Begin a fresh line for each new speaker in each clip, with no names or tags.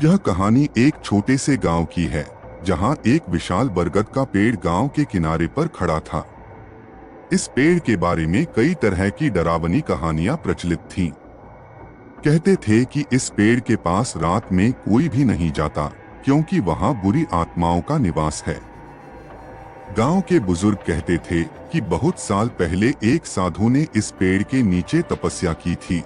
यह कहानी एक छोटे से गांव की है, जहां एक विशाल बरगद का पेड़ गांव के किनारे पर खड़ा था। इस पेड़ के बारे में कई तरह की डरावनी कहानियां प्रचलित थीं। कहते थे कि इस पेड़ के पास रात में कोई भी नहीं जाता, क्योंकि वहां बुरी आत्माओं का निवास है। गांव के बुजुर्ग कहते थे कि बहुत साल पहले एक साधु ने इस पेड़ के नीचे तपस्या की थी।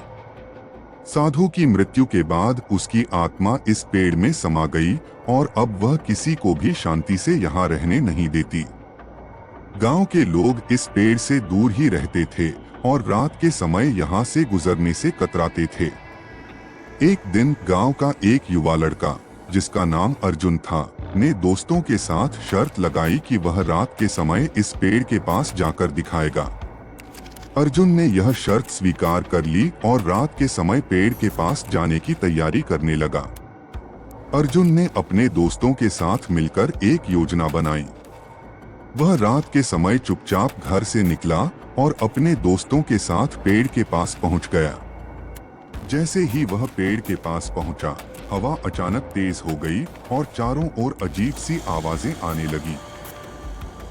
साधु की मृत्यु के बाद उसकी आत्मा इस पेड़ में समा गई और अब वह किसी को भी शांति से यहाँ रहने नहीं देती। गांव के लोग इस पेड़ से दूर ही रहते थे और रात के समय यहाँ से गुजरने से कतराते थे। एक दिन गांव का एक युवा लड़का, जिसका नाम अर्जुन था, ने दोस्तों के साथ शर्त लगाई कि वह रात के समय इस पेड़ के पास जाकर दिखाएगा। अर्जुन ने यह शर्त स्वीकार कर ली और रात के समय पेड़ के पास जाने की तैयारी करने लगा। अर्जुन ने अपने दोस्तों के साथ मिलकर एक योजना बनाई। वह रात के समय चुपचाप घर से निकला और अपने दोस्तों के साथ पेड़ के पास पहुंच गया। जैसे ही वह पेड़ के पास पहुंचा, हवा अचानक तेज हो गई और चारों ओर अजीब सी आवाजें आने लगी।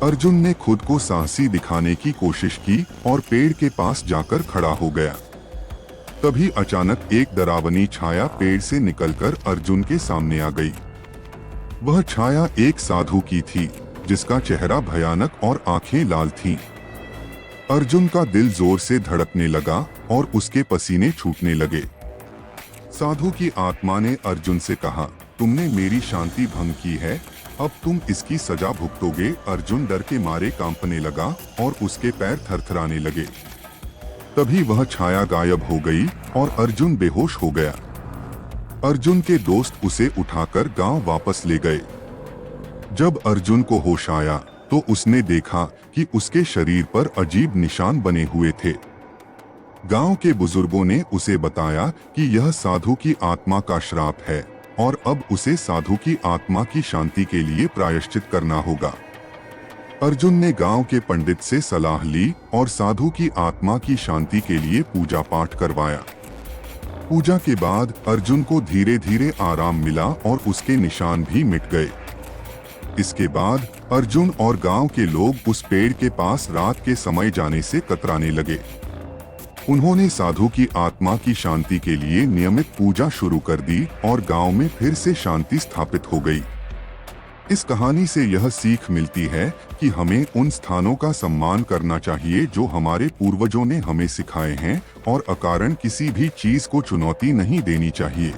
अर्जुन ने खुद को साहसी दिखाने की कोशिश की और पेड़ के पास जाकर खड़ा हो गया। तभी अचानक एक डरावनी छाया पेड़ से निकलकर अर्जुन के सामने आ गई। वह छाया एक साधु की थी, जिसका चेहरा भयानक और आंखें लाल थीं। अर्जुन का दिल जोर से धड़कने लगा और उसके पसीने छूटने लगे। साधु की आत्मा ने अर्जुन से कहा, तुमने मेरी शांति भंग की है, अब तुम इसकी सजा भुगतोगे। अर्जुन डर के मारे कांपने लगा और उसके पैर थरथराने लगे। तभी वह छाया गायब हो गई और अर्जुन बेहोश हो गया। अर्जुन के दोस्त उसे उठाकर गांव वापस ले गए। जब अर्जुन को होश आया तो उसने देखा कि उसके शरीर पर अजीब निशान बने हुए थे। गांव के बुजुर्गों ने उसे बताया कि यह साधु की आत्मा का श्राप है और अब उसे साधु की आत्मा की शांति के लिए प्रायश्चित करना होगा। अर्जुन ने गांव के पंडित से सलाह ली और साधु की आत्मा की शांति के लिए पूजा पाठ करवाया। पूजा के बाद अर्जुन को धीरे धीरे आराम मिला और उसके निशान भी मिट गए। इसके बाद अर्जुन और गांव के लोग उस पेड़ के पास रात के समय जाने से कतराने लगे। उन्होंने साधु की आत्मा की शांति के लिए नियमित पूजा शुरू कर दी और गांव में फिर से शांति स्थापित हो गई। इस कहानी से यह सीख मिलती है कि हमें उन स्थानों का सम्मान करना चाहिए जो हमारे पूर्वजों ने हमें सिखाए हैं और अकारण किसी भी चीज को चुनौती नहीं देनी चाहिए।